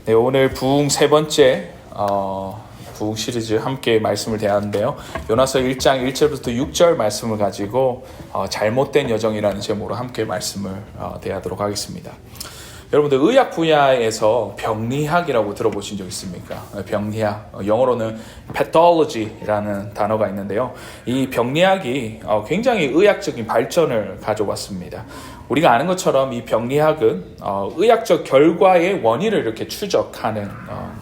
네, 오늘 부흥 세 번째 부흥 시리즈 함께 말씀을 대하는데요. 요나서 1장 1절부터 6절 말씀을 가지고 잘못된 여정이라는 제목으로 함께 말씀을 대하도록 하겠습니다. 여러분들 의학 분야에서 병리학이라고 들어보신 적 있습니까? 병리학, 영어로는 pathology라는 단어가 있는데요. 이 병리학이 굉장히 의학적인 발전을 가져왔습니다. 우리가 아는 것처럼 이 병리학은 의학적 결과의 원인을 이렇게 추적하는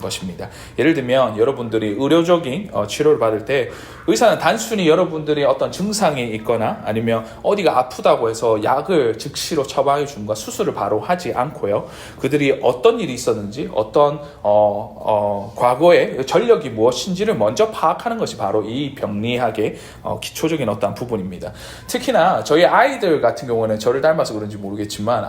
것입니다. 예를 들면 여러분들이 의료적인 치료를 받을 때 의사는 단순히 여러분들이 어떤 증상이 있거나 아니면 어디가 아프다고 해서 약을 즉시로 처방해 주는 것, 수술을 바로 하지 않고요. 그들이 어떤 일이 있었는지, 어떤 과거의 전력이 무엇인지를 먼저 파악하는 것이 바로 이 병리학의 기초적인 어떤 부분입니다. 특히나 저희 아이들 같은 경우는 저를 닮아서 그런지 모르겠지만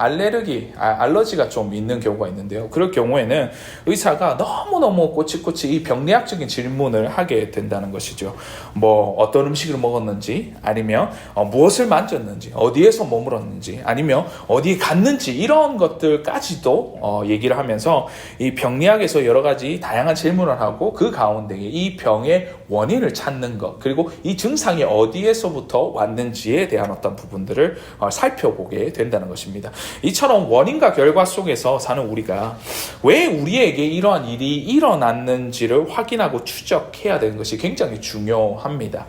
알러지가 좀 있는 경우가 있는데요. 그럴 경우에는 의사가 너무너무 꼬치꼬치 이 병리학적인 질문을 하게 된다는 것이죠. 뭐 어떤 음식을 먹었는지, 아니면 무엇을 만졌는지, 어디에서 머물었는지, 아니면 어디에 갔는지, 이런 것들까지도 얘기를 하면서 이 병리학에서 여러 가지 다양한 질문을 하고 그 가운데 이 병의 원인을 찾는 것, 그리고 이 증상이 어디에서부터 왔는지에 대한 어떤 부분들을 살펴보게 된다는 것입니다. 이처럼 원인과 결과 속에서 사는 우리가 왜 우리에게 이러한 일이 일어났는지를 확인하고 추적해야 되는 것이 굉장히 중요합니다.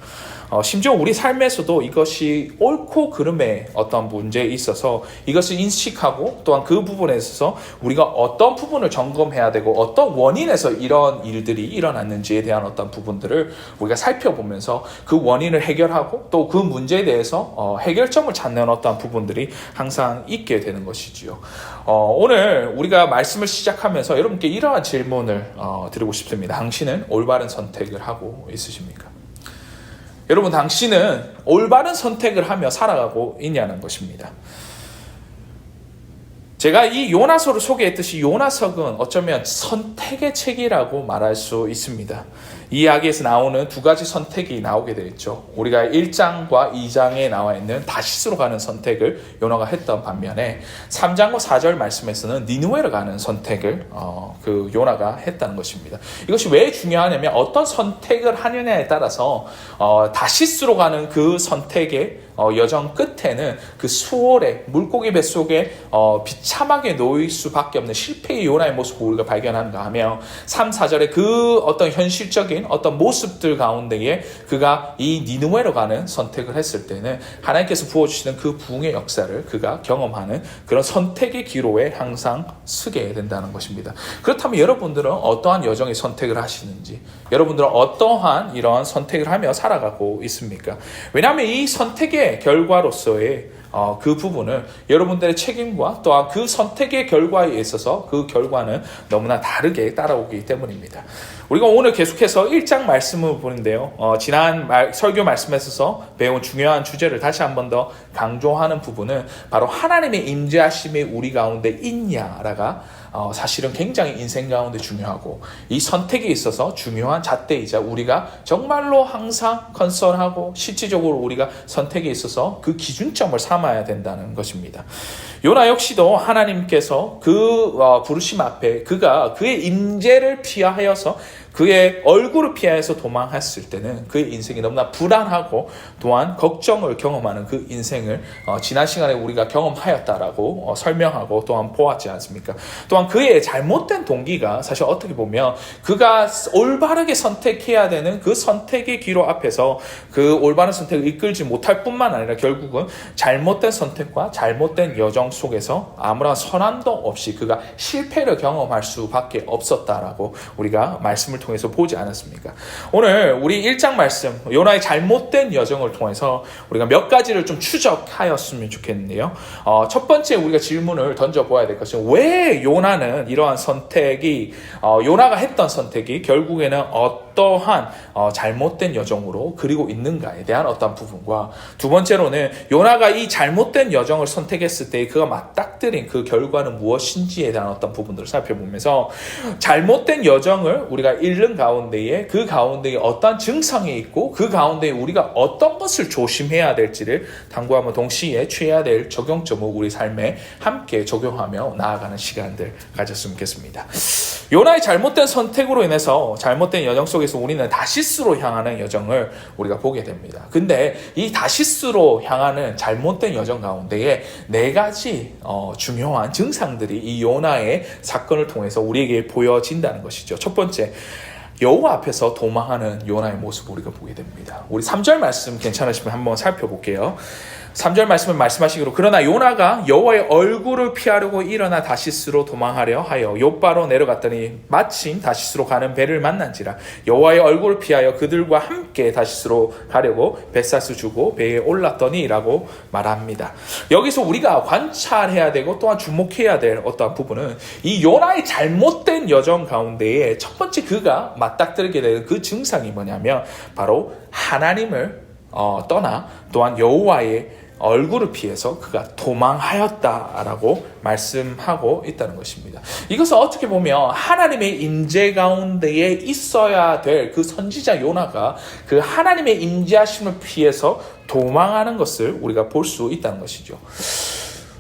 심지어 우리 삶에서도 이것이 옳고 그름의 어떤 문제에 있어서 이것을 인식하고 또한 그 부분에 있어서 우리가 어떤 부분을 점검해야 되고 어떤 원인에서 이런 일들이 일어났는지에 대한 어떤 부분들을 우리가 살펴보면서 그 원인을 해결하고 또 그 문제에 대해서 해결점을 찾는 어떤 부분들이 항상 있게 되는 것이지요. 오늘 우리가 말씀을 시작하면서 여러분께 이러한 질문을 드리고 싶습니다. 당신은 올바른 선택을 하고 있으십니까? 여러분, 당신은 올바른 선택을 하며 살아가고 있냐는 것입니다. 제가 이 요나서를 소개했듯이 요나서는 어쩌면 선택의 책이라고 말할 수 있습니다. 이 이야기에서 나오는 두 가지 선택이 나오게 되어 있죠. 우리가 1장과 2장에 나와 있는 다시스로 가는 선택을 요나가 했던 반면에 3장과 4절 말씀에서는 니느웨로 가는 선택을 그 요나가 했다는 것입니다. 이것이 왜 중요하냐면 어떤 선택을 하느냐에 따라서 다시스로 가는 그 선택의 여정 끝에는 그 수월의 물고기 뱃속에 비참하게 놓일 수밖에 없는 실패의 요나의 모습을 우리가 발견하는가 하면 3, 4절의 그 어떤 현실적인 어떤 모습들 가운데에 그가 이 니느웨로 가는 선택을 했을 때는 하나님께서 부어주시는 그 부흥의 역사를 그가 경험하는 그런 선택의 기로에 항상 서게 된다는 것입니다. 그렇다면 여러분들은 어떠한 여정의 선택을 하시는지, 여러분들은 어떠한 이러한 선택을 하며 살아가고 있습니까? 왜냐하면 이 선택의 결과로서의 그 부분을 여러분들의 책임과 또한 그 선택의 결과에 있어서 그 결과는 너무나 다르게 따라오기 때문입니다. 우리가 오늘 계속해서 1장 말씀을 보는데요. 지난 설교 말씀에서 배운 중요한 주제를 다시 한 번 더 강조하는 부분은 바로 하나님의 임재하심이 우리 가운데 있냐라가 사실은 굉장히 인생 가운데 중요하고 이 선택에 있어서 중요한 잣대이자 우리가 정말로 항상 컨설하고 실질적으로 우리가 선택에 있어서 그 기준점을 삼아야 된다는 것입니다. 요나 역시도 하나님께서 그 부르심 앞에 그가 그의 임재를 피하여서 그의 얼굴을 피하여서 도망했을 때는 그의 인생이 너무나 불안하고 또한 걱정을 경험하는 그 인생을 지난 시간에 우리가 경험하였다라고 설명하고 또한 보았지 않습니까? 또한 그의 잘못된 동기가 사실 어떻게 보면 그가 올바르게 선택해야 되는 그 선택의 기로 앞에서 그 올바른 선택을 이끌지 못할 뿐만 아니라 결국은 잘못된 선택과 잘못된 여정 속에서 아무런 선함도 없이 그가 실패를 경험할 수밖에 없었다라고 우리가 말씀을 통해서 보지 않았습니까? 오늘 우리 1장 말씀 요나의 잘못된 여정을 통해서 우리가 몇 가지를 좀 추적하였으면 좋겠는데요. 첫 번째 우리가 질문을 던져보아야 될 것은 왜 요나는 이러한 선택이 요나가 했던 선택이 결국에는 어떠한 잘못된 여정으로 그리고 있는가에 대한 어떤 부분과 두 번째로는 요나가 이 잘못된 여정을 선택했을 때 그가 맞닥뜨린 그 결과는 무엇인지에 대한 어떤 부분들을 살펴보면서 잘못된 여정을 우리가 잃는 가운데에 그 가운데에 어떤 증상이 있고 그 가운데에 우리가 어떤 것을 조심해야 될지를 당부하며 동시에 취해야 될 적용점을 우리 삶에 함께 적용하며 나아가는 시간들 가졌으면 좋겠습니다. 요나의 잘못된 선택으로 인해서 잘못된 여정 속에서 우리는 다시스로 향하는 여정을 우리가 보게 됩니다. 근데 이 다시스로 향하는 잘못된 여정 가운데에 네 가지 중요한 증상들이 이 요나의 사건을 통해서 우리에게 보여진다는 것이죠. 첫 번째, 여호와 앞에서 도망하는 요나의 모습을 우리가 보게 됩니다. 우리 3절 말씀 괜찮으시면 한번 살펴볼게요. 3절 말씀은 말씀하시기로 그러나 요나가 여호와의 얼굴을 피하려고 일어나 다시스로 도망하려 하여 욥바로 내려갔더니 마침 다시스로 가는 배를 만난지라 여호와의 얼굴을 피하여 그들과 함께 다시스로 가려고 뱃사스 주고 배에 올랐더니 라고 말합니다. 여기서 우리가 관찰해야 되고 또한 주목해야 될 어떠한 부분은 이 요나의 잘못된 여정 가운데에 첫 번째 그가 맞닥뜨리게 되는 그 증상이 뭐냐면 바로 하나님을 떠나 또한 여호와의 얼굴을 피해서 그가 도망하였다라고 말씀하고 있다는 것입니다. 이것은 어떻게 보면 하나님의 임재 가운데에 있어야 될 그 선지자 요나가 그 하나님의 임재하심을 피해서 도망하는 것을 우리가 볼 수 있다는 것이죠.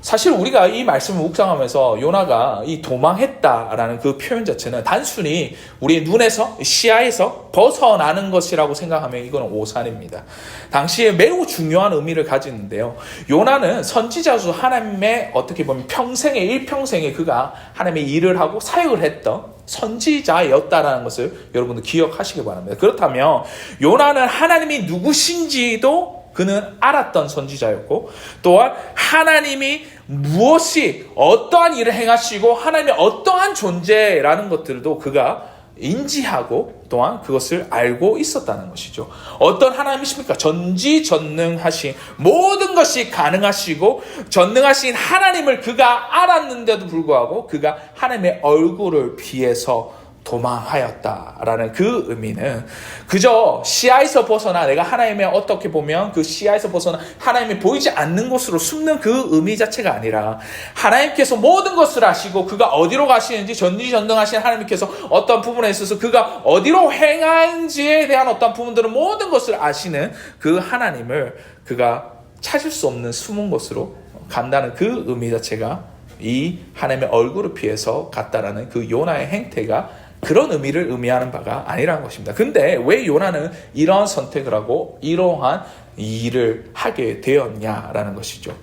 사실 우리가 이 말씀을 묵상하면서 요나가 이 도망했다라는 그 표현 자체는 단순히 우리의 눈에서 시야에서 벗어나는 것이라고 생각하면 이거는 오산입니다. 당시에 매우 중요한 의미를 가지는데요. 요나는 선지자수 하나님의 어떻게 보면 평생의 일평생에 그가 하나님의 일을 하고 사역을 했던 선지자였다라는 것을 여러분들 기억하시기 바랍니다. 그렇다면 요나는 하나님이 누구신지도 그는 알았던 선지자였고 또한 하나님이 무엇이 어떠한 일을 행하시고 하나님의 어떠한 존재라는 것들도 그가 인지하고 또한 그것을 알고 있었다는 것이죠. 어떤 하나님이십니까? 전지전능하신 모든 것이 가능하시고 전능하신 하나님을 그가 알았는데도 불구하고 그가 하나님의 얼굴을 피해서 도망하였다라는 그 의미는 그저 시야에서 벗어나 내가 하나님의 어떻게 보면 그 시야에서 벗어나 하나님이 보이지 않는 곳으로 숨는 그 의미 자체가 아니라 하나님께서 모든 것을 아시고 그가 어디로 가시는지 전지전능하신 하나님께서 어떤 부분에 있어서 그가 어디로 행하는지에 대한 어떤 부분들은 모든 것을 아시는 그 하나님을 그가 찾을 수 없는 숨은 곳으로 간다는 그 의미 자체가 이 하나님의 얼굴을 피해서 갔다라는 그 요나의 행태가 그런 의미를 의미하는 바가 아니라는 것입니다. 근데 왜 요나는 이러한 선택을 하고 이러한 일을 하게 되었냐라는 것이죠.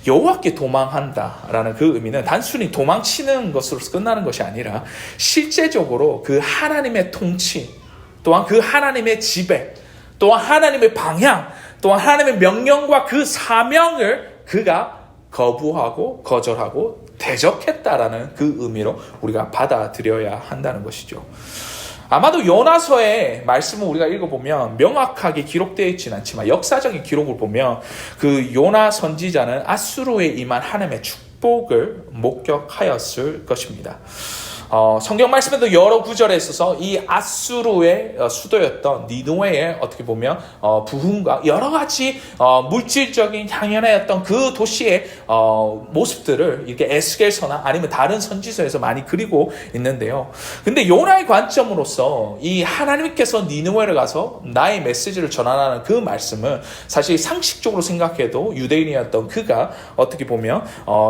여호와께 도망한다라는 그 의미는 단순히 도망치는 것으로서 끝나는 것이 아니라 실제적으로 그 하나님의 통치 또한 그 하나님의 지배 또한 하나님의 방향 또한 하나님의 명령과 그 사명을 그가 거부하고 거절하고 대적했다라는 그 의미로 우리가 받아들여야 한다는 것이죠. 아마도 요나서의 말씀을 우리가 읽어보면 명확하게 기록되어 있지는 않지만 역사적인 기록을 보면 그 요나 선지자는 아수르에 임한 하나님의 축복을 목격하였을 것입니다. 성경 말씀에도 여러 구절에 있어서 이 아수르의 수도였던 니느웨의 어떻게 보면 부흥과 여러 가지 물질적인 향연하였던 그 도시의 모습들을 이렇게 에스겔서나 아니면 다른 선지서에서 많이 그리고 있는데요. 근데 요나의 관점으로서 이 하나님께서 니느웨를 가서 나의 메시지를 전하라는 그 말씀은 사실 상식적으로 생각해도 유대인이었던 그가 어떻게 보면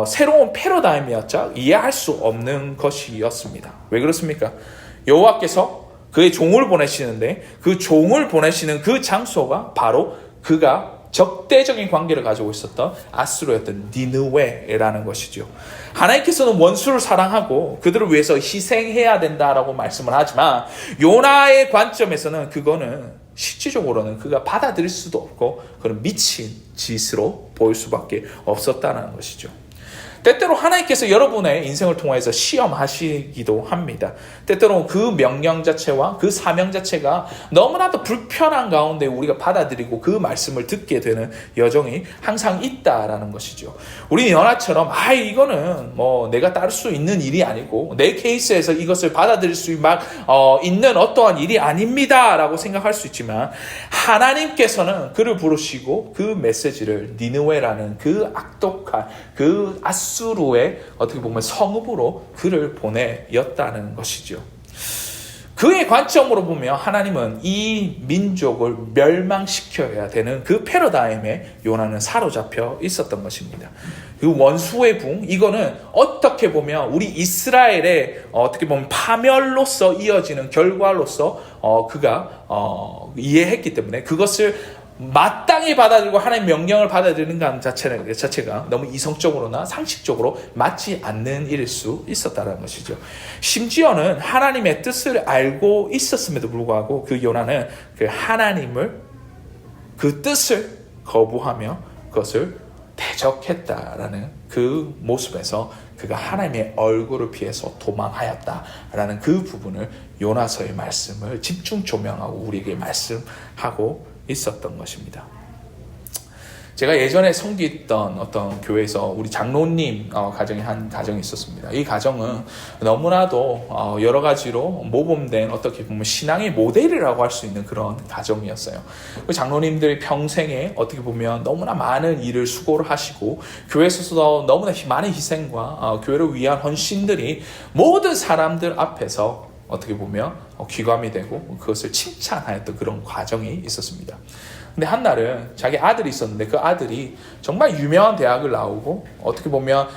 새로운 패러다임이었자 이해할 수 없는 것이었습니다. 왜 그렇습니까? 여호와께서 그의 종을 보내시는데 그 종을 보내시는 그 장소가 바로 그가 적대적인 관계를 가지고 있었던 아수르였던 니느웨라는 것이죠. 하나님께서는 원수를 사랑하고 그들을 위해서 희생해야 된다라고 말씀을 하지만 요나의 관점에서는 그거는 실질적으로는 그가 받아들일 수도 없고 그런 미친 짓으로 보일 수밖에 없었다는 것이죠. 때때로 하나님께서 여러분의 인생을 통해서 시험하시기도 합니다. 때때로 그 명령 자체와 그 사명 자체가 너무나도 불편한 가운데 우리가 받아들이고 그 말씀을 듣게 되는 여정이 항상 있다라는 것이죠. 우리 연하처럼 이거는 뭐 내가 따를 수 있는 일이 아니고 내 케이스에서 이것을 받아들일 수 있는 어떠한 일이 아닙니다라고 생각할 수 있지만 하나님께서는 그를 부르시고 그 메시지를 니느웨라는 그 악독한 그 아수르의 어떻게 보면 성읍으로 그를 보내었다는 것이죠. 그의 관점으로 보면 하나님은 이 민족을 멸망시켜야 되는 그 패러다임에 요나는 사로잡혀 있었던 것입니다. 그 원수의 붕, 이거는 어떻게 보면 우리 이스라엘의 어떻게 보면 파멸로서 이어지는 결과로서 그가 이해했기 때문에 그것을 마땅히 받아들이고 하나님의 명령을 받아들이는 것 자체가 너무 이성적으로나 상식적으로 맞지 않는 일일 수 있었다는 것이죠. 심지어는 하나님의 뜻을 알고 있었음에도 불구하고 그 요나는 그 하나님을 그 뜻을 거부하며 그것을 대적했다라는 그 모습에서 그가 하나님의 얼굴을 피해서 도망하였다라는 그 부분을 요나서의 말씀을 집중 조명하고 우리에게 말씀하고 있었던 것입니다. 제가 예전에 섬기던 어떤 교회에서 우리 장로님 가정이 한 가정이 있었습니다. 이 가정은 너무나도 여러 가지로 모범된 어떻게 보면 신앙의 모델이라고 할 수 있는 그런 가정이었어요. 그 장로님들이 평생에 어떻게 보면 너무나 많은 일을 수고를 하시고 교회에서도 너무나 많은 희생과 교회를 위한 헌신들이 모든 사람들 앞에서 어떻게 보면 귀감이 되고 그것을 칭찬하였던 그런 과정이 있었습니다. 근데 한날은 자기 아들이 있었는데 그 아들이 정말 유명한 대학을 나오고 어떻게 보면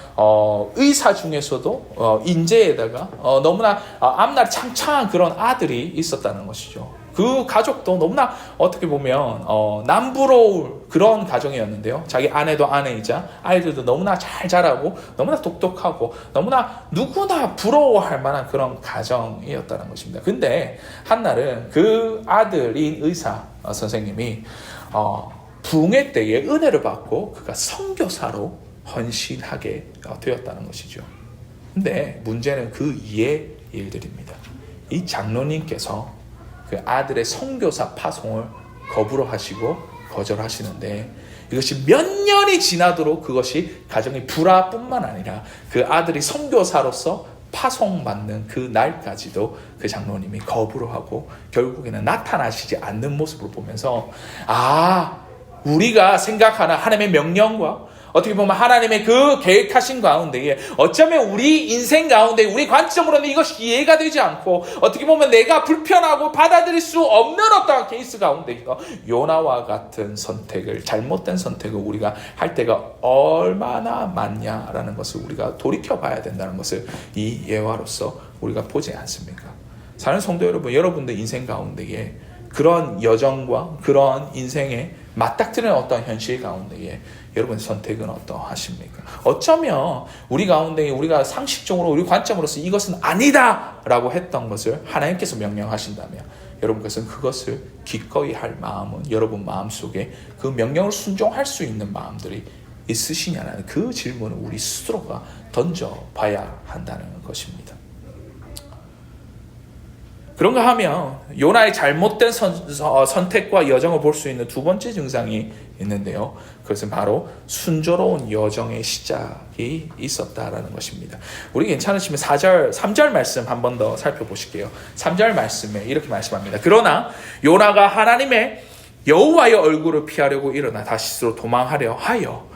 의사 중에서도 인재에다가 너무나 앞날이 창창한 그런 아들이 있었다는 것이죠. 그 가족도 너무나 어떻게 보면 남부러울 그런 가정이었는데요. 자기 아내도 아내이자 아이들도 너무나 잘 자라고 너무나 똑똑하고 너무나 누구나 부러워할 만한 그런 가정이었다는 것입니다. 근데 한날은 그 아들인 의사 선생님이 부흥회 때에 은혜를 받고 그가 선교사로 헌신하게 되었다는 것이죠. 근데 문제는 그 이해 일들입니다. 이 장로님께서 그 아들의 선교사 파송을 거부를 하시고 거절하시는데 이것이 몇 년이 지나도록 그것이 가정의 불화뿐만 아니라 그 아들이 선교사로서 파송받는 그 날까지도 그 장로님이 거부를 하고 결국에는 나타나시지 않는 모습을 보면서 우리가 생각하는 하나님의 명령과 어떻게 보면 하나님의 그 계획하신 가운데에 어쩌면 우리 인생 가운데 우리 관점으로는 이것이 이해가 되지 않고 어떻게 보면 내가 불편하고 받아들일 수 없는 어떤 케이스 가운데서 요나와 같은 선택을 잘못된 선택을 우리가 할 때가 얼마나 많냐라는 것을 우리가 돌이켜봐야 된다는 것을 이 예화로서 우리가 보지 않습니까? 사는 성도 여러분, 여러분들 인생 가운데에 그런 여정과 그런 인생에 맞닥뜨리는 어떤 현실 가운데에 여러분의 선택은 어떠하십니까? 어쩌면 우리 가운데 우리가 상식적으로 우리 관점으로서 이것은 아니다라고 했던 것을 하나님께서 명령하신다면 여러분께서는 그것을 기꺼이 할 마음은 여러분 마음속에 그 명령을 순종할 수 있는 마음들이 있으시냐는 그 질문을 우리 스스로가 던져봐야 한다는 것입니다. 그런가 하면 요나의 잘못된 선택과 여정을 볼 수 있는 두 번째 증상이 있는데요. 그것은 바로 순조로운 여정의 시작이 있었다라는 것입니다. 우리 괜찮으시면 3절 말씀 한 번 더 살펴보실게요. 3절 말씀에 이렇게 말씀합니다. 그러나 요나가 하나님의 여호와의 얼굴을 피하려고 일어나 다시스로 도망하려 하여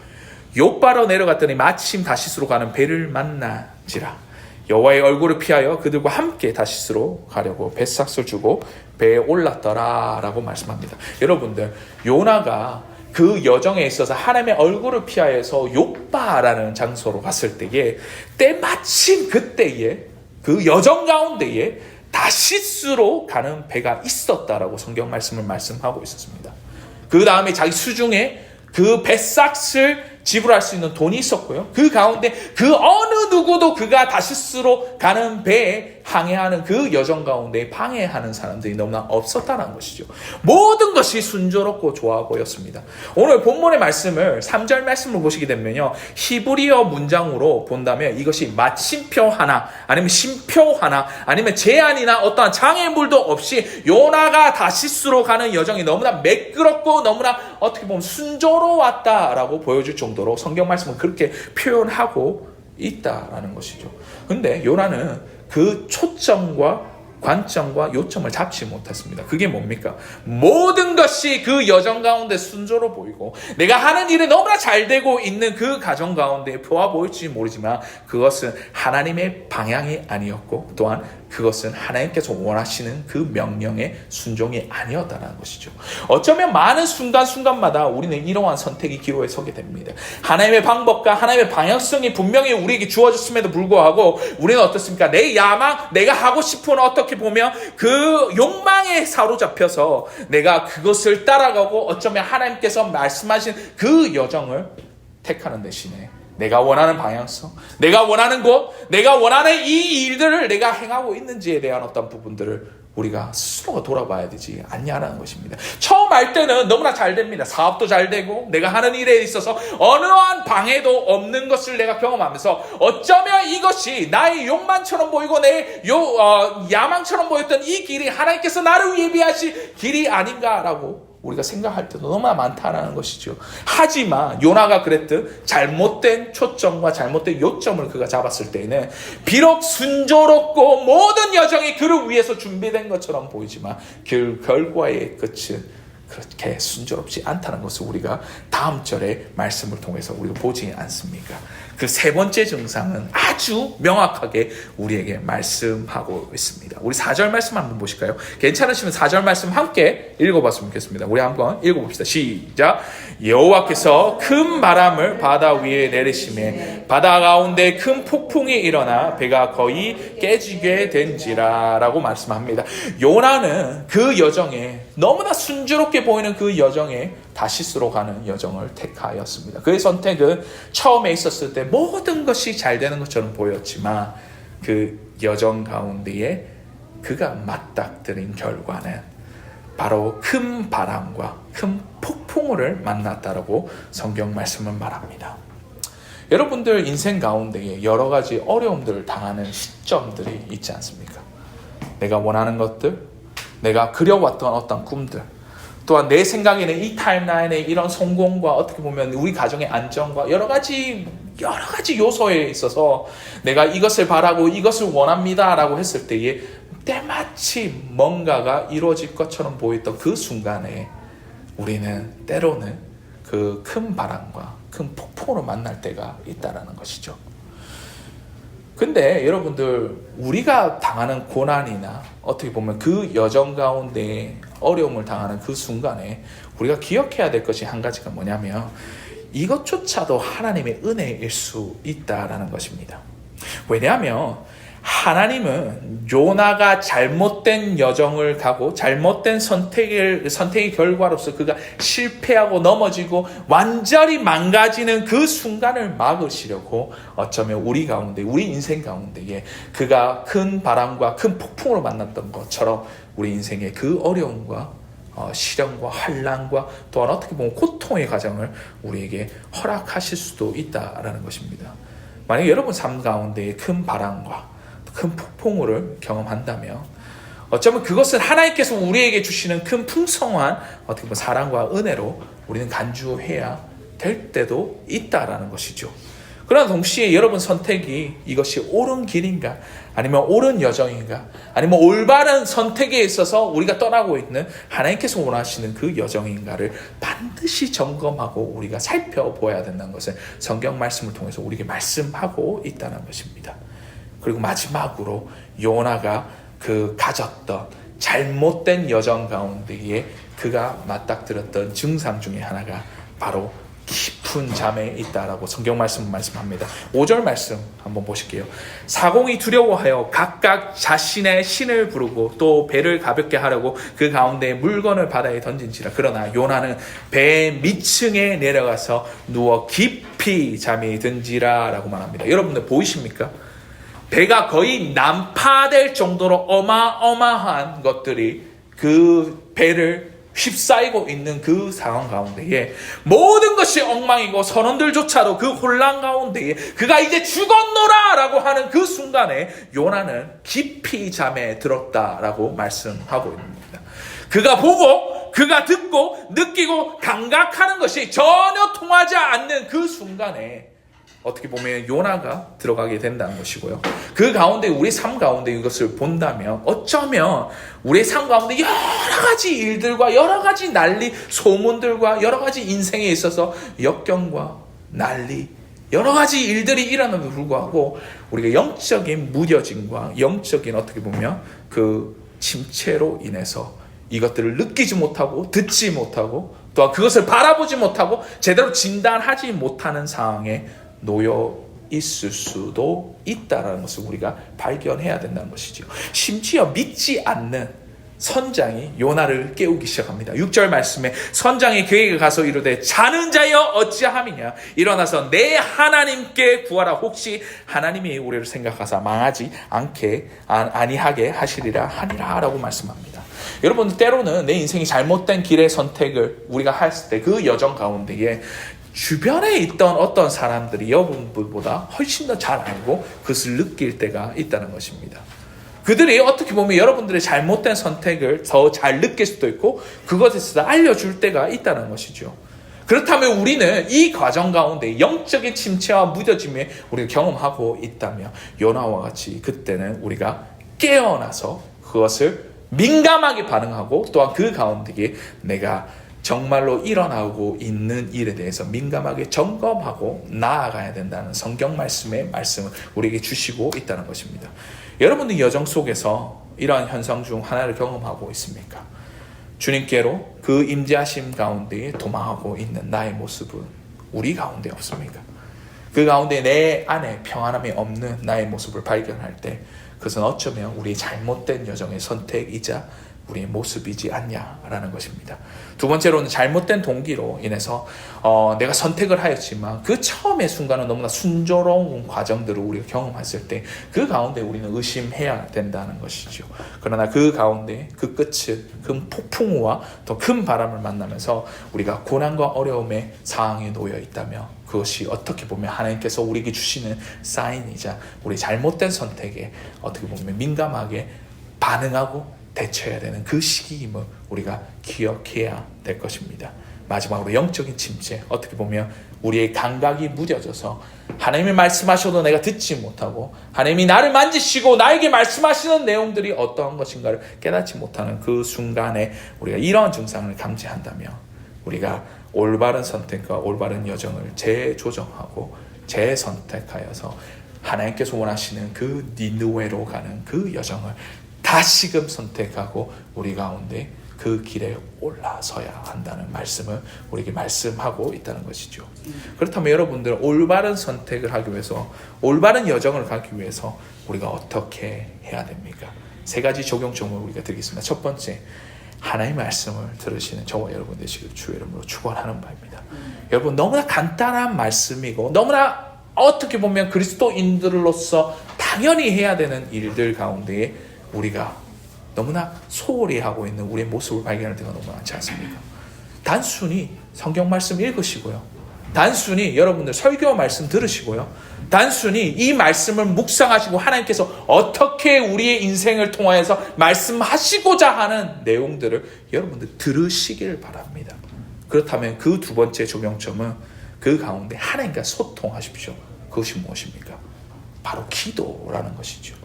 욥바로 내려갔더니 마침 다시스로 가는 배를 만나지라. 여호와의 얼굴을 피하여 그들과 함께 다시스로 가려고 뱃삭을 주고 배에 올랐더라 라고 말씀합니다. 여러분들, 요나가 그 여정에 있어서 하나님의 얼굴을 피하여서 욥바라는 장소로 갔을 때에 때마침 그때에 그 여정 가운데에 다시스로 가는 배가 있었다라고 성경 말씀을 말씀하고 있었습니다. 그 다음에 자기 수중에 그 뱃삭을 지불할 수 있는 돈이 있었고요. 그 가운데 그 어느 누구도 그가 다시스로 가는 배에 항해하는 그 여정 가운데 방해하는 사람들이 너무나 없었다는 것이죠. 모든 것이 순조롭고 좋아 보였습니다. 오늘 본문의 말씀을 3절 말씀을 보시게 되면요. 히브리어 문장으로 본다면 이것이 마침표 하나 아니면 쉼표 하나 아니면 제한이나 어떠한 장애물도 없이 요나가 다시스로 가는 여정이 너무나 매끄럽고 너무나 어떻게 보면 순조로웠다라고 보여줄 정도로 성경 말씀은 그렇게 표현하고 있다라는 것이죠. 근데 요나는 그 초점과 관점과 요점을 잡지 못했습니다. 그게 뭡니까? 모든 것이 그 여정 가운데 순조로 보이고 내가 하는 일이 너무나 잘 되고 있는 그 가정 가운데 좋아 보일지 모르지만 그것은 하나님의 방향이 아니었고 또한 그것은 하나님께서 원하시는 그 명령의 순종이 아니었다는 것이죠. 어쩌면 많은 순간순간마다 우리는 이러한 선택의 기로에 서게 됩니다. 하나님의 방법과 하나님의 방향성이 분명히 우리에게 주어졌음에도 불구하고 우리는 어떻습니까? 내 야망, 내가 하고 싶은 어떻게 보면 그 욕망에 사로잡혀서 내가 그것을 따라가고 어쩌면 하나님께서 말씀하신 그 여정을 택하는 대신에 내가 원하는 방향성, 내가 원하는 곳, 내가 원하는 이 일들을 내가 행하고 있는지에 대한 어떤 부분들을 우리가 스스로가 돌아봐야 되지 않냐는 것입니다. 처음 할 때는 너무나 잘 됩니다. 사업도 잘 되고 내가 하는 일에 있어서 어떠한 방해도 없는 것을 내가 경험하면서 어쩌면 이것이 나의 욕망처럼 보이고 내 야망처럼 보였던 이 길이 하나님께서 나를 예비하신 길이 아닌가라고 우리가 생각할 때도 너무나 많다는 것이죠. 하지만 요나가 그랬듯 잘못된 초점과 잘못된 요점을 그가 잡았을 때에는 비록 순조롭고 모든 여정이 그를 위해서 준비된 것처럼 보이지만 결과의 끝은 그렇게 순조롭지 않다는 것을 우리가 다음 절의 말씀을 통해서 우리가 보지 않습니까? 그 세 번째 증상은 아주 명확하게 우리에게 말씀하고 있습니다. 우리 4절 말씀 한번 보실까요? 괜찮으시면 4절 말씀 함께 읽어봤으면 좋겠습니다. 우리 한번 읽어봅시다. 시작. 여호와께서 큰 바람을 바다 위에 내리시매 바다 가운데 큰 폭풍이 일어나 배가 거의 깨지게 된지라 라고 말씀합니다. 요나는 그 여정에 너무나 순조롭게 보이는 그 여정에 다시스로 가는 여정을 택하였습니다. 그의 선택은 처음에 있었을 때 모든 것이 잘 되는 것처럼 보였지만 그 여정 가운데에 그가 맞닥뜨린 결과는 바로 큰 바람과 큰 폭풍우를 만났다라고 성경 말씀은 말합니다. 여러분들 인생 가운데에 여러 가지 어려움들을 당하는 시점들이 있지 않습니까? 내가 원하는 것들, 내가 그려왔던 어떤 꿈들, 또한 내 생각에는 이 타임라인의 이런 성공과 어떻게 보면 우리 가정의 안정과 여러 가지 요소에 있어서 내가 이것을 바라고 이것을 원합니다라고 했을 때에 때마치 뭔가가 이루어질 것처럼 보였던 그 순간에 우리는 때로는 그 큰 바람과 큰 폭풍으로 만날 때가 있다라는 것이죠. 근데 여러분들 우리가 당하는 고난이나 어떻게 보면 그 여정 가운데 어려움을 당하는 그 순간에 우리가 기억해야 될 것이 한 가지가 뭐냐면 이것조차도 하나님의 은혜일 수 있다라는 것입니다. 왜냐하면 하나님은 요나가 잘못된 여정을 가고 잘못된 선택의 결과로서 그가 실패하고 넘어지고 완전히 망가지는 그 순간을 막으시려고 어쩌면 우리 가운데 우리 인생 가운데에 그가 큰 바람과 큰 폭풍으로 만났던 것처럼 우리 인생의 그 어려움과 시련과 환난과 또한 어떻게 보면 고통의 과정을 우리에게 허락하실 수도 있다라는 것입니다. 만약에 여러분 삶 가운데 큰 바람과 큰 폭풍우를 경험한다면 어쩌면 그것은 하나님께서 우리에게 주시는 큰 풍성한 어떻게 보면 사랑과 은혜로 우리는 간주해야 될 때도 있다라는 것이죠. 그러나 동시에 여러분 선택이 이것이 옳은 길인가 아니면 옳은 여정인가 아니면 올바른 선택에 있어서 우리가 떠나고 있는 하나님께서 원하시는 그 여정인가를 반드시 점검하고 우리가 살펴보아야 된다는 것을 성경 말씀을 통해서 우리에게 말씀하고 있다는 것입니다. 그리고 마지막으로 요나가 그 가졌던 잘못된 여정 가운데에 그가 맞닥뜨렸던 증상 중에 하나가 바로 깊은 잠에 있다라고 성경 말씀은 말씀합니다. 5절 말씀 한번 보실게요. 사공이 두려워하여 각각 자신의 신을 부르고 또 배를 가볍게 하려고 그 가운데 물건을 바다에 던진지라. 그러나 요나는 배 밑층에 내려가서 누워 깊이 잠이 든지라 라고 말합니다. 여러분들 보이십니까? 배가 거의 난파될 정도로 어마어마한 것들이 그 배를 휩싸이고 있는 그 상황 가운데에 모든 것이 엉망이고 선원들조차도 그 혼란 가운데에 그가 이제 죽었노라 라고 하는 그 순간에 요나는 깊이 잠에 들었다라고 말씀하고 있습니다. 그가 보고 그가 듣고 느끼고 감각하는 것이 전혀 통하지 않는 그 순간에 어떻게 보면 요나가 들어가게 된다는 것이고요. 그 가운데 우리 삶 가운데 이것을 본다면 어쩌면 우리의 삶 가운데 여러 가지 일들과 여러 가지 난리, 소문들과 여러 가지 인생에 있어서 역경과 난리, 여러 가지 일들이 일어남에도 불구하고 우리가 영적인 무뎌짐과 영적인 어떻게 보면 그 침체로 인해서 이것들을 느끼지 못하고 듣지 못하고 또한 그것을 바라보지 못하고 제대로 진단하지 못하는 상황에 놓여 있을 수도 있다는 것을 우리가 발견해야 된다는 것이죠. 심지어 믿지 않는 선장이 요나를 깨우기 시작합니다. 6절 말씀에 선장이 그에게 가서 이르되 자는 자여 어찌함이냐 일어나서 내 하나님께 구하라. 혹시 하나님이 우리를 생각하사 망하지 않게 아니하게 하시리라 하니라 라고 말씀합니다. 여러분, 때로는 내 인생이 잘못된 길의 선택을 우리가 했을 때 그 여정 가운데에 주변에 있던 어떤 사람들이 여러분보다 훨씬 더 잘 알고 그것을 느낄 때가 있다는 것입니다. 그들이 어떻게 보면 여러분들의 잘못된 선택을 더 잘 느낄 수도 있고 그것에 대해서 알려줄 때가 있다는 것이죠. 그렇다면 우리는 이 과정 가운데 영적인 침체와 무뎌짐에 우리가 경험하고 있다면 요나와 같이 그때는 우리가 깨어나서 그것을 민감하게 반응하고 또한 그 가운데에 내가 정말로 일어나고 있는 일에 대해서 민감하게 점검하고 나아가야 된다는 성경 말씀의 말씀을 우리에게 주시고 있다는 것입니다. 여러분들 여정 속에서 이러한 현상 중 하나를 경험하고 있습니까? 주님께로 그 임재하심 가운데 도망하고 있는 나의 모습은 우리 가운데 없습니까? 그 가운데 내 안에 평안함이 없는 나의 모습을 발견할 때 그것은 어쩌면 우리의 잘못된 여정의 선택이자 우리의 모습이지 않냐라는 것입니다. 두 번째로는 잘못된 동기로 인해서 내가 선택을 하였지만 그 처음의 순간은 너무나 순조로운 과정들을 우리가 경험했을 때 그 가운데 우리는 의심해야 된다는 것이죠. 그러나 그 가운데 그 끝은 큰 폭풍우와 더 큰 바람을 만나면서 우리가 고난과 어려움의 상황에 놓여 있다면 그것이 어떻게 보면 하나님께서 우리에게 주시는 사인이자 우리 잘못된 선택에 어떻게 보면 민감하게 반응하고 대처해야 되는 그 시기임을 우리가 기억해야 될 것입니다. 마지막으로 영적인 침체, 어떻게 보면 우리의 감각이 무뎌져서 하나님이 말씀하셔도 내가 듣지 못하고 하나님이 나를 만지시고 나에게 말씀하시는 내용들이 어떠한 것인가를 깨닫지 못하는 그 순간에 우리가 이러한 증상을 감지한다면 우리가 올바른 선택과 올바른 여정을 재조정하고 재선택하여서 하나님께서 원하시는 그 니느웨로 가는 그 여정을 다시금 선택하고 우리 가운데 그 길에 올라서야 한다는 말씀을 우리에게 말씀하고 있다는 것이죠. 그렇다면 여러분들 올바른 선택을 하기 위해서 올바른 여정을 가기 위해서 우리가 어떻게 해야 됩니까? 세 가지 적용점을 우리가 드리겠습니다. 첫 번째, 하나님의 말씀을 들으시는 저와 여러분 되시기를 주의 이름으로 축원하는 바입니다. 여러분, 너무나 간단한 말씀이고 너무나 어떻게 보면 그리스도인들로서 당연히 해야 되는 일들 가운데에 우리가 너무나 소홀히 하고 있는 우리의 모습을 발견할 때가 너무 많지 않습니까? 단순히 성경 말씀 읽으시고요. 단순히 여러분들 설교 말씀 들으시고요. 단순히 이 말씀을 묵상하시고 하나님께서 어떻게 우리의 인생을 통하여서 말씀하시고자 하는 내용들을 여러분들 들으시기를 바랍니다. 그렇다면 그 두 번째 적용점은 그 가운데 하나님과 소통하십시오. 그것이 무엇입니까? 바로 기도라는 것이죠.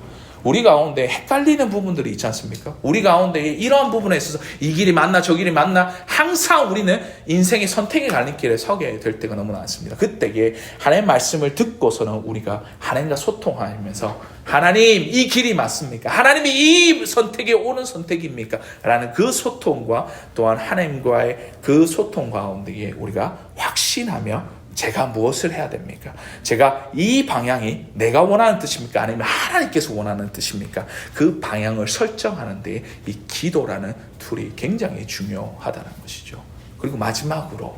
우리 가운데 헷갈리는 부분들이 있지 않습니까? 우리 가운데 이러한 부분에 있어서 이 길이 맞나 저 길이 맞나 항상 우리는 인생의 선택의 갈림길에 서게 될 때가 너무 많습니다. 그때에 하나님의 말씀을 듣고서는 우리가 하나님과 소통하면서 하나님 이 길이 맞습니까? 하나님이 이 선택이 옳은 선택입니까? 라는 그 소통과 또한 하나님과의 그 소통 가운데에 우리가 확신하며 제가 무엇을 해야 됩니까? 제가 이 방향이 내가 원하는 뜻입니까? 아니면 하나님께서 원하는 뜻입니까? 그 방향을 설정하는 데 이 기도라는 툴이 굉장히 중요하다는 것이죠. 그리고 마지막으로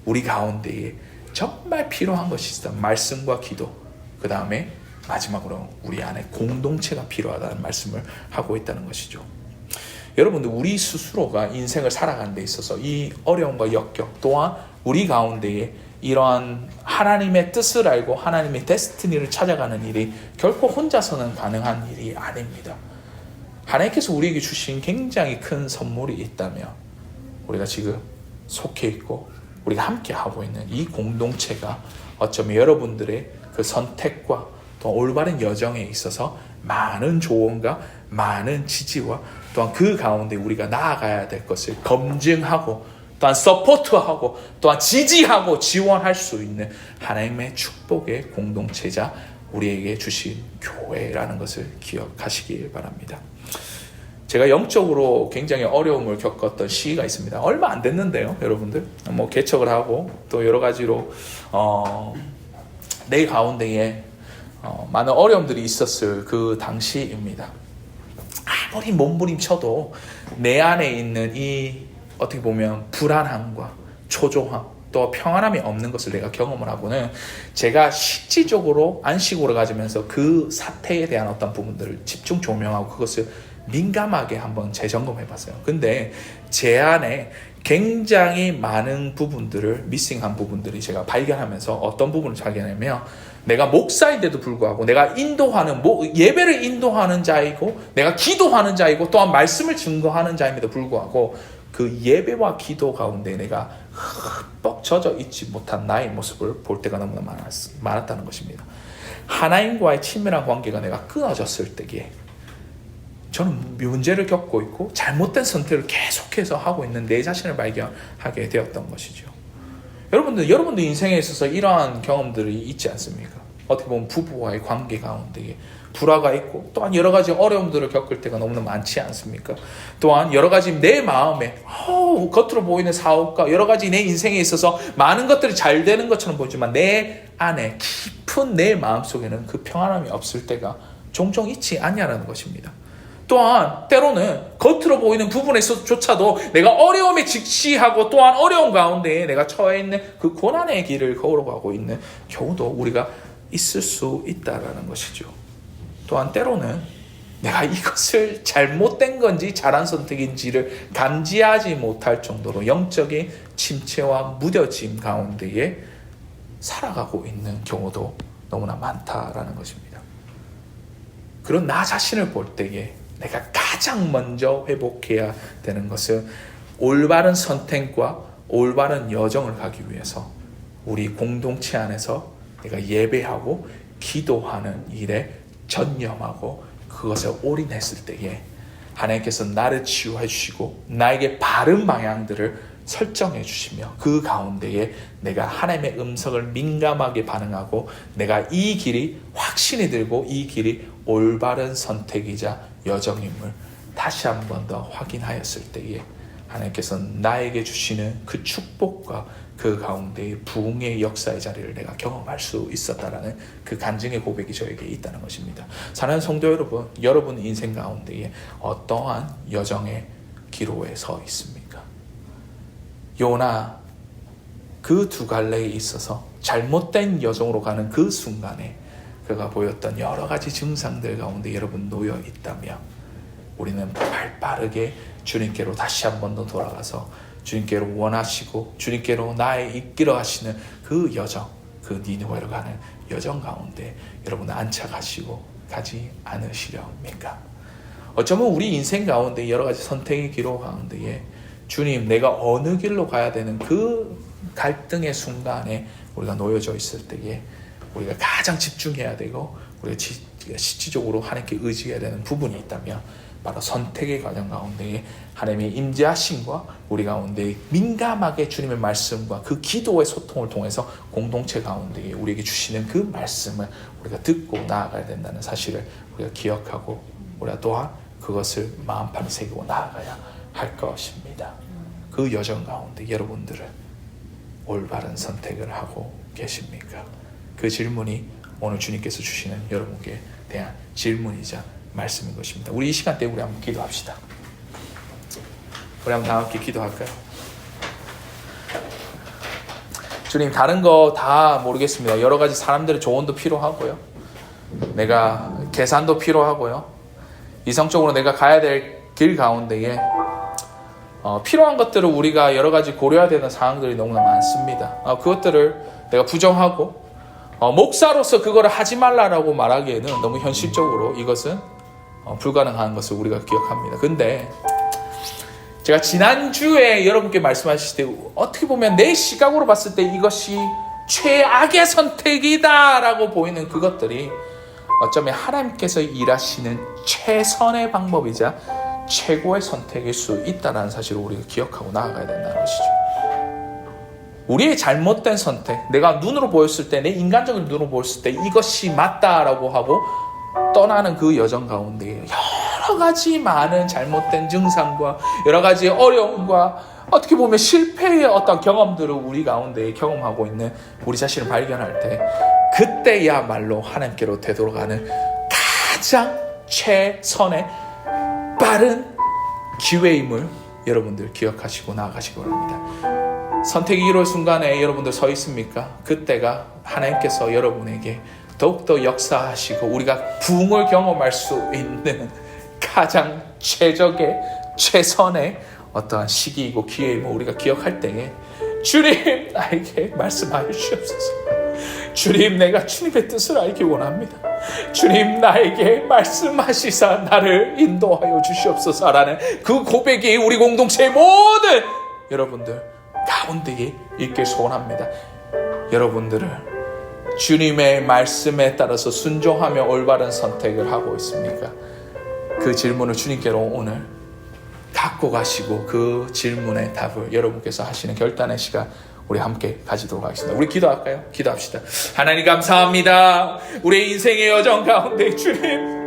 우리 가운데에 정말 필요한 것이 있다. 말씀과 기도. 그 다음에 마지막으로 우리 안에 공동체가 필요하다는 말씀을 하고 있다는 것이죠. 여러분들, 우리 스스로가 인생을 살아가는 데 있어서 이 어려움과 역경 또한 우리 가운데에 이러한 하나님의 뜻을 알고 하나님의 데스티니를 찾아가는 일이 결코 혼자서는 가능한 일이 아닙니다. 하나님께서 우리에게 주신 굉장히 큰 선물이 있다면 우리가 지금 속해 있고 우리가 함께 하고 있는 이 공동체가 어쩌면 여러분들의 그 선택과 또 올바른 여정에 있어서 많은 조언과 많은 지지와 또한 그 가운데 우리가 나아가야 될 것을 검증하고 또한 서포트하고 또한 지지하고 지원할 수 있는 하나님의 축복의 공동체자 우리에게 주신 교회라는 것을 기억하시길 바랍니다. 제가 영적으로 굉장히 어려움을 겪었던 시기가 있습니다. 얼마 안 됐는데요, 여러분들. 개척을 하고 또 여러 가지로 내 가운데에 많은 어려움들이 있었을 그 당시입니다. 아무리 몸부림쳐도 내 안에 있는 이 어떻게 보면 불안함과 초조함 또 평안함이 없는 것을 내가 경험을 하고는 제가 실질적으로 안식으로 가지면서 그 사태에 대한 어떤 부분들을 집중 조명하고 그것을 민감하게 한번 재점검해 봤어요. 근데 제 안에 굉장히 많은 부분들을 미싱한 부분들이 제가 발견하면서 어떤 부분을 발견하냐면 내가 목사인데도 불구하고 내가 인도하는 예배를 인도하는 자이고 내가 기도하는 자이고 또한 말씀을 증거하는 자임에도 불구하고 그 예배와 기도 가운데 내가 흠뻑 젖어 있지 못한 나의 모습을 볼 때가 너무나 많았다는 것입니다. 하나님과의 친밀한 관계가 내가 끊어졌을 때에 저는 문제를 겪고 있고 잘못된 선택을 계속해서 하고 있는 내 자신을 발견하게 되었던 것이죠. 여러분들 인생에 있어서 이러한 경험들이 있지 않습니까? 어떻게 보면 부부와의 관계 가운데 불화가 있고 또한 여러 가지 어려움들을 겪을 때가 너무나 많지 않습니까? 또한 여러 가지 내 마음에 겉으로 보이는 사업과 여러 가지 내 인생에 있어서 많은 것들이 잘 되는 것처럼 보이지만 내 안에 깊은 내 마음속에는 그 평안함이 없을 때가 종종 있지 않냐라는 것입니다. 또한 때로는 겉으로 보이는 부분에서조차도 내가 어려움에 직시하고 또한 어려운 가운데 내가 처해 있는 그 고난의 길을 걸어가고 있는 경우도 우리가 있을 수 있다라는 것이죠. 또한 때로는 내가 이것을 잘못된 건지 잘한 선택인지를 감지하지 못할 정도로 영적인 침체와 무뎌짐 가운데에 살아가고 있는 경우도 너무나 많다라는 것입니다. 그런 나 자신을 볼 때에 내가 가장 먼저 회복해야 되는 것은 올바른 선택과 올바른 여정을 가기 위해서 우리 공동체 안에서 내가 예배하고 기도하는 일에 전념하고 그것에 올인했을 때에 하나님께서 나를 치유해 주시고 나에게 바른 방향들을 설정해 주시며 그 가운데에 내가 하나님의 음성을 민감하게 반응하고 내가 이 길이 확신이 들고 이 길이 올바른 선택이자 여정임을 다시 한 번 더 확인하였을 때에 하나님께서 나에게 주시는 그 축복과 그 가운데의 부흥의 역사의 자리를 내가 경험할 수 있었다라는 그 간증의 고백이 저에게 있다는 것입니다. 사랑하는 성도 여러분, 여러분 인생 가운데에 어떠한 여정의 기로에 서 있습니까? 요나 그 두 갈래에 있어서 잘못된 여정으로 가는 그 순간에 그가 보였던 여러 가지 증상들 가운데 여러분 놓여 있다면 우리는 발빠르게 주님께로 다시 한 번 더 돌아가서 주님께로 원하시고 주님께로 나의 이끌어 가시는 그 여정, 그 니느웨로 가는 여정 가운데 여러분 안착하시고 가지 않으시렵니까? 어쩌면 우리 인생 가운데 여러 가지 선택의 기로 가운데에 주님 내가 어느 길로 가야 되는 그 갈등의 순간에 우리가 놓여져 있을 때에 우리가 가장 집중해야 되고 우리가 실질적으로 하나님께 의지해야 되는 부분이 있다면 바로 선택의 과정 가운데 하나님의 임재하심과 우리 가운데 민감하게 주님의 말씀과 그 기도의 소통을 통해서 공동체 가운데 우리에게 주시는 그 말씀을 우리가 듣고 나아가야 된다는 사실을 우리가 기억하고 우리가 또한 그것을 마음판에 새기고 나아가야 할 것입니다. 그 여정 가운데 여러분들은 올바른 선택을 하고 계십니까? 그 질문이 오늘 주님께서 주시는 여러분께 대한 질문이자 말씀인 것입니다. 우리 이 시간 때 우리 한번 기도합시다. 우리 한번 다 함께 기도할까요? 주님 다른 거 다 모르겠습니다. 여러 가지 사람들의 조언도 필요하고요. 내가 계산도 필요하고요. 이성적으로 내가 가야 될 길 가운데에 필요한 것들을 우리가 여러 가지 고려해야 되는 상황들이 너무나 많습니다. 그것들을 내가 부정하고 목사로서 그거를 하지 말라라고 말하기에는 너무 현실적으로 이것은 불가능한 것을 우리가 기억합니다. 근데 제가 지난주에 여러분께 말씀하실 때 어떻게 보면 내 시각으로 봤을 때 이것이 최악의 선택이다라고 보이는 그것들이 어쩌면 하나님께서 일하시는 최선의 방법이자 최고의 선택일 수 있다는 사실을 우리가 기억하고 나아가야 된다는 것이죠. 우리의 잘못된 선택, 내가 눈으로 보였을 때, 내 인간적인 눈으로 보였을 때 이것이 맞다라고 하고 떠나는 그 여정 가운데 여러 가지 많은 잘못된 증상과 여러 가지 어려움과 어떻게 보면 실패의 어떤 경험들을 우리 가운데 경험하고 있는 우리 자신을 발견할 때, 그때야말로 하나님께로 되돌아가는 가장 최선의 빠른 기회임을 여러분들 기억하시고 나아가시기 바랍니다. 선택이 이룰 순간에 여러분들 서 있습니까? 그때가 하나님께서 여러분에게 더욱더 역사하시고 우리가 부흥을 경험할 수 있는 가장 최선의 어떠한 시기이고 기회임을 우리가 기억할 때에, 주님 나에게 말씀하여 주옵소서. 주님, 내가 주님의 뜻을 알기 원합니다. 주님, 나에게 말씀하시사 나를 인도하여 주시옵소서라는 그 고백이 우리 공동체의 모든 여러분들 가운데에 있길 소원합니다. 여러분들을 주님의 말씀에 따라서 순종하며 올바른 선택을 하고 있습니까? 그 질문을 주님께로 오늘 갖고 가시고 그 질문의 답을 여러분께서 하시는 결단의 시간 우리 함께 가지도록 하겠습니다. 우리 기도할까요? 기도합시다. 하나님 감사합니다. 우리의 인생의 여정 가운데 주님,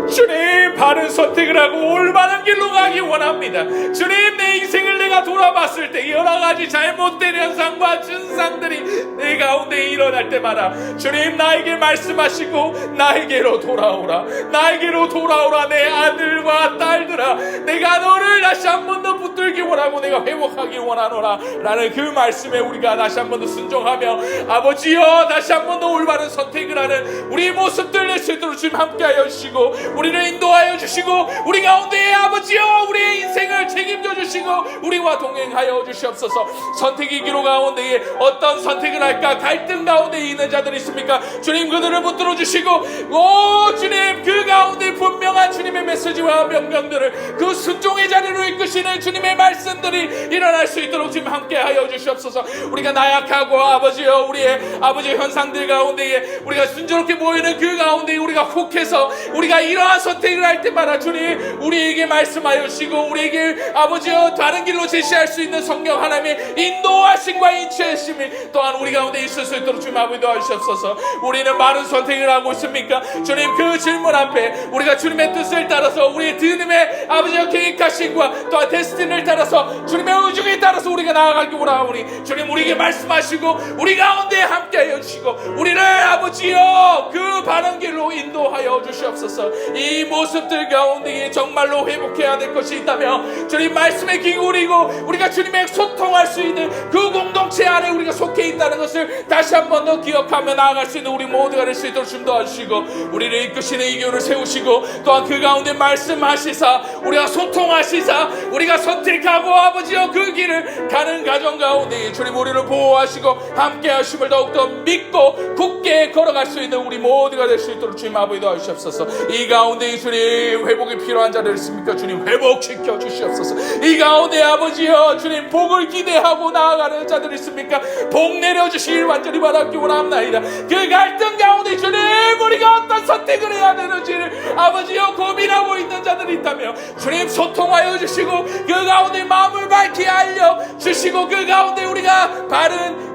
주님 바른 선택을 하고 올바른 길로 가기 원합니다. 주님, 내 인생을 내가 돌아봤을 때 여러 가지 잘못된 현상과 증상들이 내 가운데 일어날 때마다 주님 나에게 말씀하시고 나에게로 돌아오라, 나에게로 돌아오라 내 아들과 딸들아, 내가 너를 다시 한 번 더 붙들기 원하고 내가 회복하기 원하노라 라는 그 말씀에 우리가 다시 한 번 더 순종하며 아버지여 다시 한 번 더 올바른 선택을 하는 우리 모습들 낼 수 있도록 주님 함께하여 주시고 우리를 인도하여 주시고 우리 가운데 아버지여 우리의 인생을 책임져 주시고 우리와 동행하여 주시옵소서. 선택의 기로 가운데에 어떤 선택을 할까 갈등 가운데 있는 자들이 있습니까? 주님 그들을 붙들어 주시고 오 주님 그 가운데 분명한 주님의 메시지와 명령들을 그 순종의 자리로 이끄시는 주님의 말씀들이 일어날 수 있도록 주님 함께하여 주시옵소서. 우리가 나약하고 아버지여 우리의 아버지의 현상들 가운데에 우리가 순조롭게 모이는 그 가운데 우리가 혹해서 우리가 이러한 선택을 할 때마다 주님 우리에게 말씀하여 주시고 우리에게 아버지여 다른 길로 제시할 수 있는 성령 하나님의 인도하심과 인치하심이 또한 우리 가운데 있을 수 있도록 주님 아버지 도와주시옵소서. 우리는 많은 선택을 하고 있습니까? 주님 그 질문 앞에 우리가 주님의 뜻을 따라서 우리의 주님의 아버지여 계획하심과 또한 데스티니를 따라서 주님의 의중에 따라서 우리가 나아가기 원하오니 주님 우리에게 말씀하시고 우리 가운데 함께하여 주시고 우리를 아버지여 그 바른 길로 인도하여 주시옵소서. 이 모습들 가운데 정말로 회복해야 될 것이 있다면 주님 말씀에 기울이고 우리가 주님의 소통할 수 있는 그 공동체 안에 우리가 속해 있다는 것을 다시 한 번 더 기억하며 나아갈 수 있는 우리 모두가 될 수 있도록 좀 도와주시고 우리를 이끄시는 이 교회를 세우시고 또한 그 가운데 말씀하시사 우리가 소통하시사 우리가 선택하고 아버지여 그 길을 가는 가정 가운데 주님 우리를 보호하시고 함께 하심을 더욱더 믿고 굳게 걸어갈 수 있는 우리 모두가 될 수 있도록 주님 아버지 도와주시옵소서. 이 가운데 주님 회복이 필요한 자들 있습니까? 주님 회복시켜 주시옵소서. 이 가운데 아버지여 주님 복을 기대하고 나아가는 자들 있습니까? 복 내려주시길 완전히 바라기 원합나이다. 그 갈등 가운데 주님 우리가 어떤 선택을 해야 되는지를 아버지여 고민하고 있는 자들이 있다며 주님 소통하여 주시고 그 가운데 마음을 밝히 알려주시고 그 가운데 우리가 바른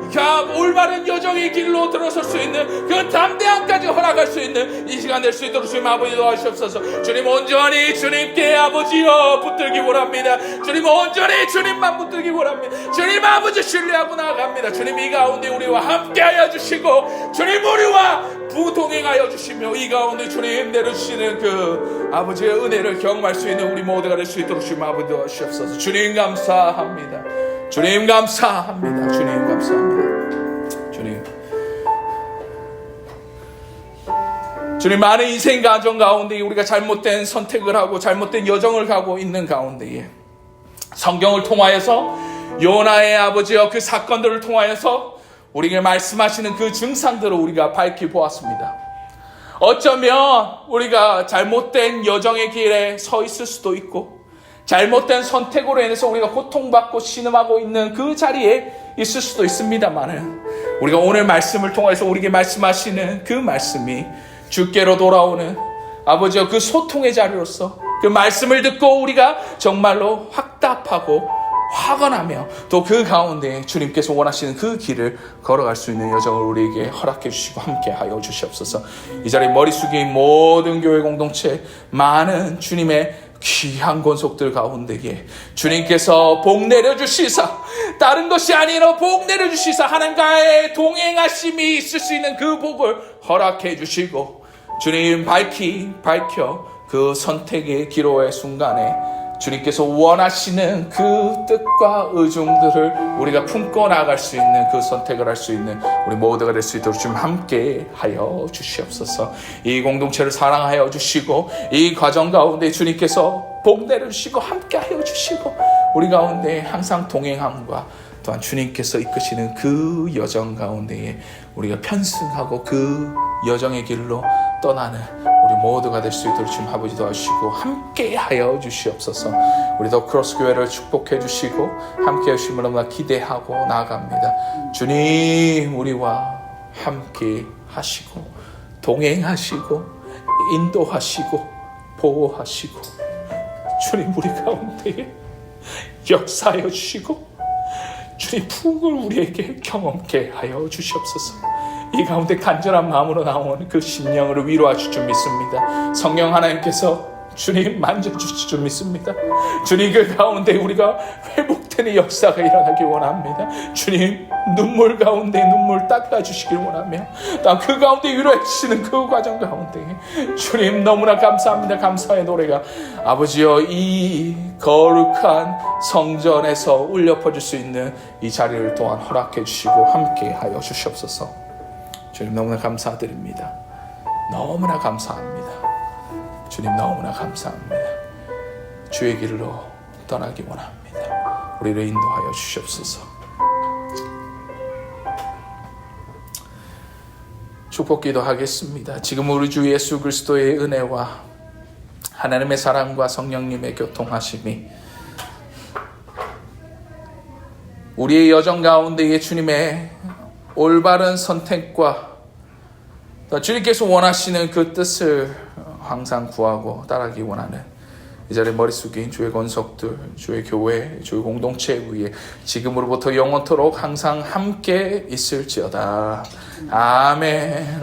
올바른 여정의 길로 들어설 수 있는 그 담대함까지 허락할 수 있는 이 시간 될 수 있도록 주님 아버지 도와주시옵소서. 주님 온전히 주님께 아버지여 붙들기 원합니다. 주님 온전히 주님만 붙들기 원합니다. 주님 아버지 신뢰하고 나아갑니다. 주님 이 가운데 우리와 함께하여 주시고 주님 우리와 부동행하여 주시며 이 가운데 주님 내려주시는 그 아버지의 은혜를 경험할 수 있는 우리 모두가 될 수 있도록 주님 아버지 도와주시옵소서. 주님 감사합니다. 주님 감사합니다. 주님 감사합니다. 주님 많은 인생 가정 가운데 우리가 잘못된 선택을 하고 잘못된 여정을 가고 있는 가운데에 성경을 통하여서 요나의 아버지여 그 사건들을 통하여서 우리에게 말씀하시는 그 증상들을 우리가 밝히 보았습니다. 어쩌면 우리가 잘못된 여정의 길에 서 있을 수도 있고 잘못된 선택으로 인해서 우리가 고통받고 신음하고 있는 그 자리에 있을 수도 있습니다만 우리가 오늘 말씀을 통해서 우리에게 말씀하시는 그 말씀이 주께로 돌아오는 아버지여 그 소통의 자리로서 그 말씀을 듣고 우리가 정말로 확답하고 확언하며 또 그 가운데 주님께서 원하시는 그 길을 걸어갈 수 있는 여정을 우리에게 허락해 주시고 함께 하여 주시옵소서. 이 자리에 머리 숙인 모든 교회 공동체, 많은 주님의 귀한 권속들 가운데에 주님께서 복 내려주시사, 다른 것이 아니라 복 내려주시사 하나님과의 동행하심이 있을 수 있는 그 복을 허락해 주시고, 주님 밝혀 그 선택의 기로의 순간에 주님께서 원하시는 그 뜻과 의중들을 우리가 품고 나아갈 수 있는 그 선택을 할 수 있는 우리 모두가 될 수 있도록 좀 함께 하여 주시옵소서. 이 공동체를 사랑하여 주시고 이 과정 가운데 주님께서 복 내려주시고 함께 하여 주시고 우리 가운데 항상 동행함과 또한 주님께서 이끄시는 그 여정 가운데에 우리가 편승하고 그 여정의 길로 떠나는 우리 모두가 될 수 있도록 주님 아버지 도와주시고 함께 하여 주시옵소서. 우리 더 크로스 교회를 축복해 주시고 함께 하심을 너무나 기대하고 나아갑니다. 주님 우리와 함께 하시고 동행하시고 인도하시고 보호하시고 주님 우리 가운데에 역사하여 주시고 주님 풍을 우리에게 경험케 하여 주시옵소서. 이 가운데 간절한 마음으로 나오는 그 심령을 위로하실 줄 믿습니다. 성령 하나님께서 주님 만져주실 줄 믿습니다. 주님 그 가운데 우리가 회복되는 역사가 일어나기 원합니다. 주님 눈물 가운데 눈물 닦아주시길 원하며 또 그 가운데 위로해 주시는 그 과정 가운데 주님 너무나 감사합니다. 감사의 노래가 아버지여 이 거룩한 성전에서 울려 퍼질 수 있는 이 자리를 또한 허락해 주시고 함께 하여 주시옵소서. 주님 너무나 감사드립니다. 너무나 감사합니다. 주님 너무나 감사합니다. 주의 길로 떠나기 원합니다. 우리를 인도하여 주시옵소서. 축복 기도하겠습니다. 지금 우리 주 예수 그리스도의 은혜와 하나님의 사랑과 성령님의 교통하심이 우리의 여정 가운데에 주님의 올바른 선택과 주님께서 원하시는 그 뜻을 항상 구하고 따르기 원하는 이 자리에 머리 숙인 주의 권속들, 주의 교회, 주의 공동체 위에 지금으로부터 영원토록 항상 함께 있을지어다. 아멘.